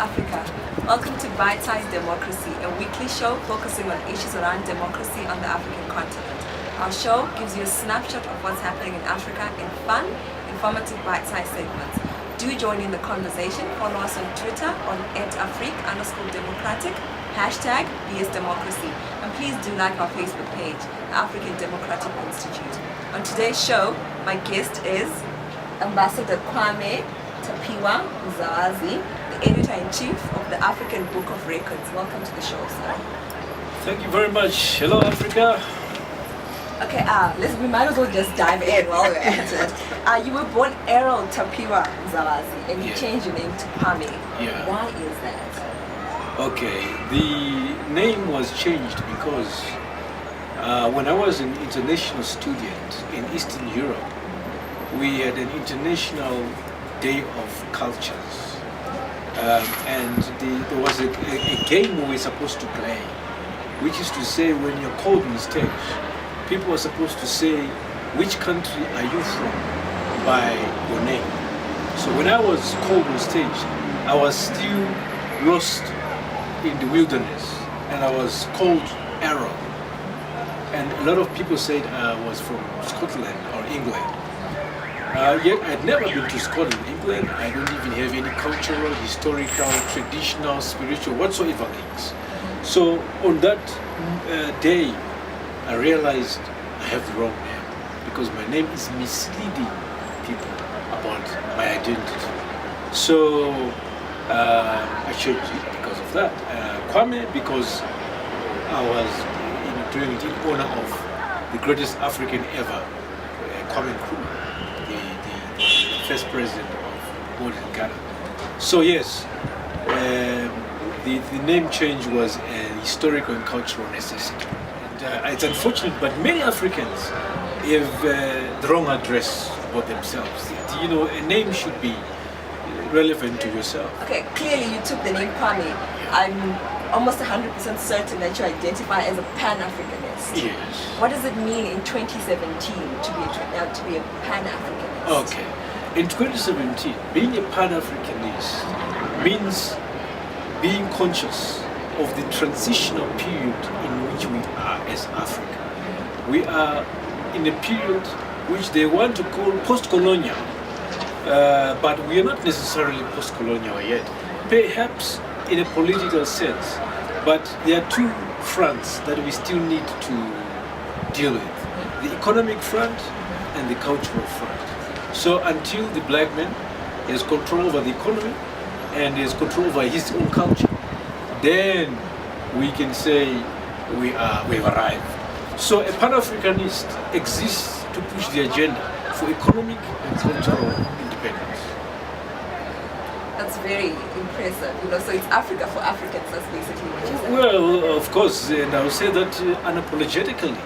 Africa. Welcome to Bite-Sized Democracy, a weekly show focusing on issues around democracy on the African continent. Our show gives you a snapshot of what's happening in Africa in fun, informative bite-sized segments. Do join in the conversation. Follow us on Twitter on @Afrique_democratic, #BSDemocracy. And please do like our Facebook page, the African Democratic Institute. On today's show, my guest is Ambassador Kwame Tapiwa Mzawazi, the Editor-in-Chief of the African Book of Records. Welcome to the show, sir. Thank you very much. Hello, Africa. Okay, we might as well just dive in while we're at it. You were born Errol Tapiwa Mzawazi, and you changed your name to Kwame. Yeah. Why is that? Okay, the name was changed because when I was an international student in Eastern Europe, we had an international day of cultures. And there was a game we were supposed to play, which is to say, when you're called on stage, people are supposed to say, which country are you from, by your name. So when I was called on stage, I was still lost in the wilderness, and I was called Errol. And a lot of people said I was from Scotland or England. Yet I'd never been to Scotland, England. I don't even have any cultural, historical, traditional, spiritual, whatsoever links. So on that day, I realized I have the wrong name, because my name is misleading people about my identity. So I changed it because of that. Kwame, because I was doing it in honor of the greatest African ever, Kwame Nkrumah, the first president of modern Ghana. So yes, the name change was a historical and cultural necessity. It's unfortunate, but many Africans have the wrong address about themselves. You know, a name should be relevant to yourself. Okay, clearly you took the name Kwame. I'm almost 100% certain that you identify as a Pan-Africanist. Yes. What does it mean in 2017 to be a Pan-Africanist? Okay. In 2017, being a Pan-Africanist means being conscious of the transitional period in which we are as Africa. We are in a period which they want to call post-colonial, but we are not necessarily post-colonial yet. Perhaps in a political sense, but there are two fronts that we still need to deal with: the economic front and the cultural front. So until the black man has control over the economy and has control over his own culture, then we can say we've arrived. So a Pan-Africanist exists to push the agenda for economic and cultural independence. That's very impressive. So it's Africa for Africans. That's basically what you said. Well, of course, and I will say that unapologetically.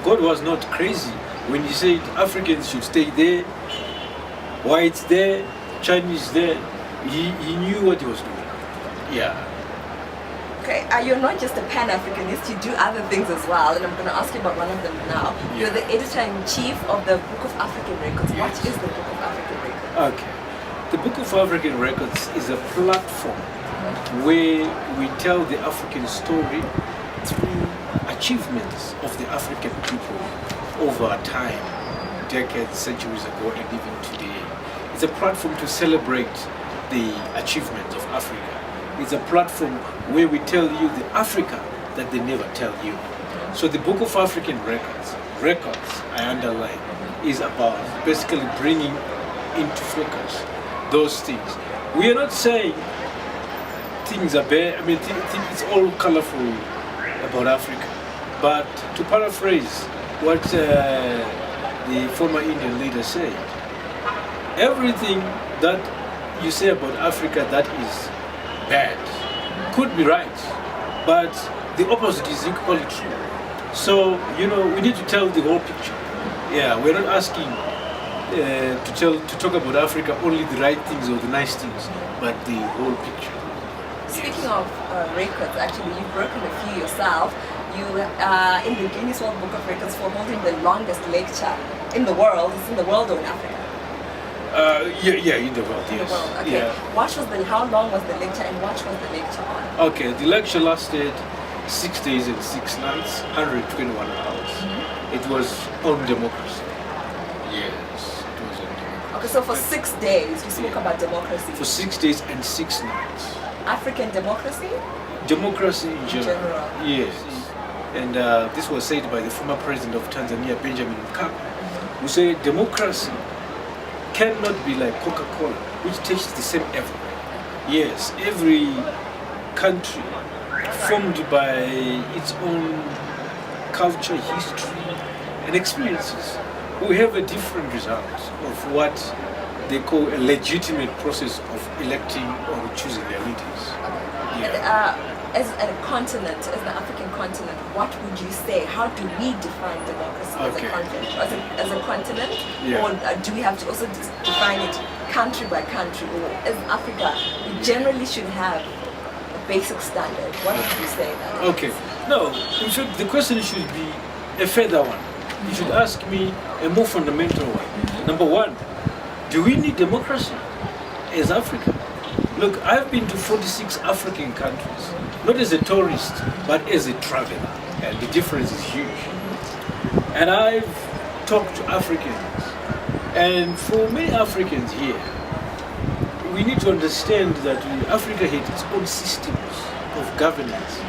God was not crazy when he said Africans should stay there, whites there, Chinese there. He knew what he was doing. Yeah. Okay, you're not just a Pan-Africanist, you do other things as well, and I'm going to ask you about one of them now. Yeah. You're the Editor-in-Chief of the Book of African Records. Yes. What is the Book of African Records? Okay. The Book of African Records is a platform where we tell the African story through achievements of the African people over time, decades, centuries ago, and even today. It's a platform to celebrate the achievements of Africa. It's a platform where we tell you the Africa that they never tell you. So the Book of African records, I underline, is about basically bringing into focus those things. We are not saying things are bad. I mean, it's all colorful about Africa. But to paraphrase what the former Indian leader said, everything that you say about Africa that is bad could be right, but the opposite is equally true. So, we need to tell the whole picture. Yeah, we're not asking to talk about Africa only the right things or the nice things, but the whole picture. Speaking of records, actually, you've broken a few yourself. You in the Guinness World Book of Records for holding the longest lecture in the world. It's in the world or in Africa? Yeah, in the world, In yes. the world. Okay. Yeah. How long was the lecture and what was the lecture on? Okay, the lecture lasted 6 days and 6 nights, 121 hours. It was on democracy. Yes, it was on democracy. Okay, so for 6 days you spoke about democracy. For 6 days and 6 nights. African democracy? Democracy in general. General. Yes. And this was said by the former president of Tanzania, Benjamin Mkapa, who said democracy cannot be like Coca-Cola, which tastes the same everywhere. Yes, every country formed by its own culture, history, and experiences will have a different result of what they call a legitimate process of electing or choosing their leaders. Yeah. As a continent, as the African continent, what would you say? How do we define democracy as a continent? As a continent? Yeah. Or do we have to also define it country by country? Or as Africa, we generally should have a basic standard. What would you say that is? Okay. No, the question should be a further one. You should ask me a more fundamental one. Number one, do we need democracy as Africa? Look, I've been to 46 African countries, not as a tourist, but as a traveler, and the difference is huge. And I've talked to Africans, and for many Africans here, we need to understand that Africa had its own systems of governance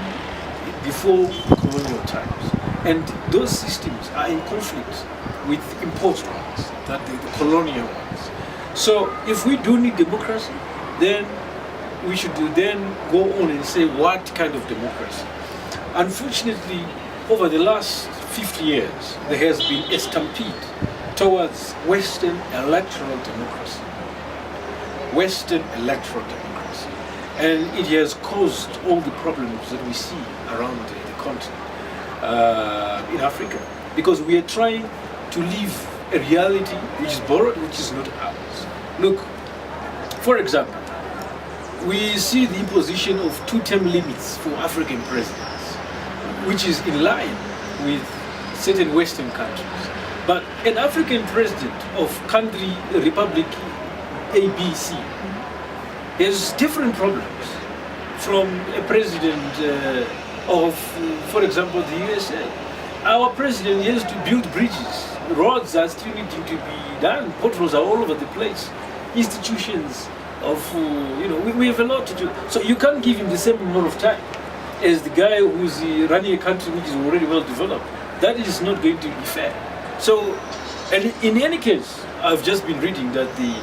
before colonial times, and those systems are in conflict with imposed ones, that the colonial ones. So if we do need democracy, then we should then go on and say what kind of democracy. Unfortunately, over the last 50 years, there has been a stampede towards Western electoral democracy. Western electoral democracy. And it has caused all the problems that we see around the continent in Africa. Because we are trying to live a reality which is borrowed, which is not ours. Look, for example, we see the imposition of 2-term limits for African presidents, which is in line with certain Western countries. But an African president of country, Republic ABC, has different problems from a president of, for example, the USA. Our president has to build bridges. Roads are still needing to be done. Potholes are all over the place. Institutions of, we have a lot to do. So you can't give him the same amount of time as the guy who's running a country which is already well developed. That is not going to be fair. So, and in any case, I've just been reading that the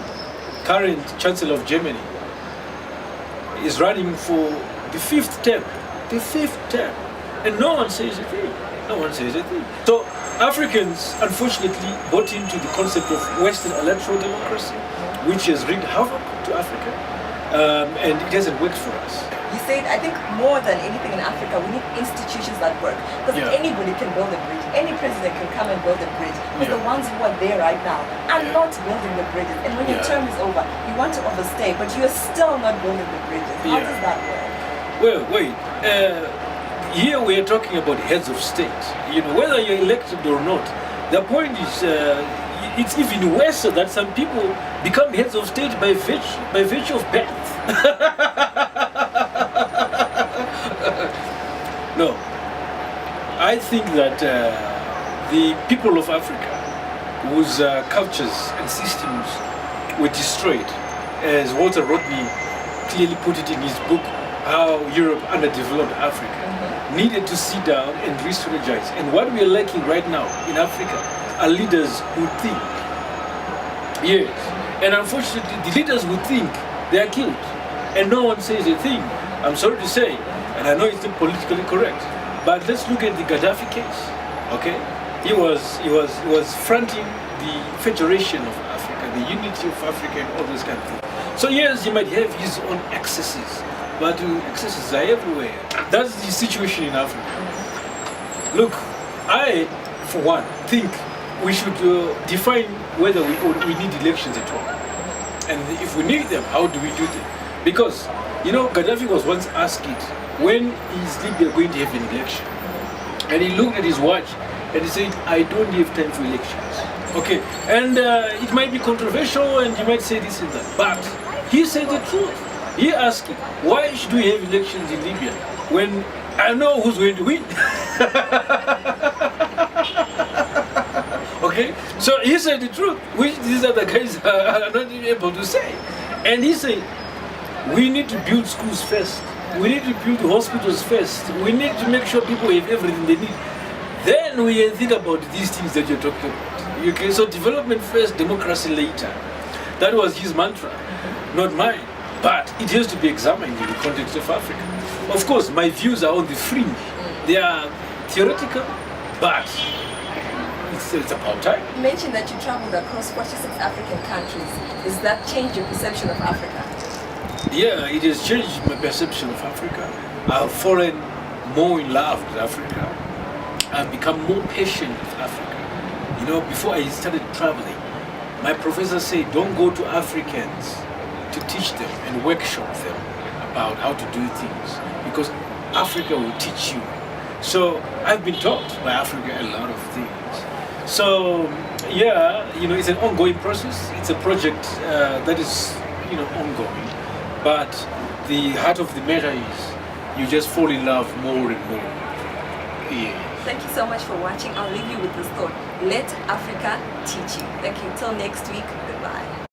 current Chancellor of Germany is running for the 5th term. The 5th term. And no one says a thing. No one says a thing. So Africans, unfortunately, bought into the concept of Western electoral democracy, which has wreaked havoc to Africa, and it hasn't worked for us. You said, I think more than anything in Africa, we need institutions that work. Because anybody can build a bridge. Any president can come and build a bridge. But the ones who are there right now are not building the bridges. And when your term is over, you want to overstay, but you are still not building the bridges. How does that work? Well, wait. Here we are talking about heads of state. Whether you're elected or not, the point is, it's even worse that some people become heads of state by virtue of birth. No, I think that the people of Africa, whose cultures and systems were destroyed, as Walter Rodney clearly put it in his book, How Europe Underdeveloped Africa, needed to sit down and re-strategize. And what we are lacking right now in Africa are leaders who think. Yes, and unfortunately, the leaders who think, they are killed, and no one says a thing. I'm sorry to say, and I know it's not politically correct, but let's look at the Gaddafi case. Okay, he was fronting the Federation of Africa, the unity of Africa, and all those kind of things. So yes, he might have his own excesses, but excesses are everywhere. That's the situation in Africa. Look, I, for one, think we should define whether we need elections at all. And if we need them, how do we do them? Because, Gaddafi was once asked it, when is Libya going to have an election? And he looked at his watch and he said, I don't have time for elections. Okay, and it might be controversial and you might say this and that, but he said the truth. He asked, why should we have elections in Libya when I know who's going to win? Okay, so he said the truth, which these other guys are not able to say. And he said, we need to build schools first. We need to build hospitals first. We need to make sure people have everything they need. Then we think about these things that you're talking about. Okay, so development first, democracy later. That was his mantra, not mine. But it has to be examined in the context of Africa. Of course, my views are on the fringe. They are theoretical, but it's about time. You mentioned that you traveled across 46 African countries. Does that change your perception of Africa? Yeah, it has changed my perception of Africa. I've fallen more in love with Africa. I've become more patient with Africa. You know, before I started traveling, my professor said, don't go to Africans to teach them and workshop them about how to do things, because Africa will teach you. So I've been taught by Africa a lot of things. So yeah, you know, it's an ongoing process. It's a project that is, you know, ongoing. But the heart of the matter is you just fall in love more and more. Yeah. Thank you so much for watching. I'll leave you with this thought. Let Africa teach you. Thank you. Till next week. Goodbye.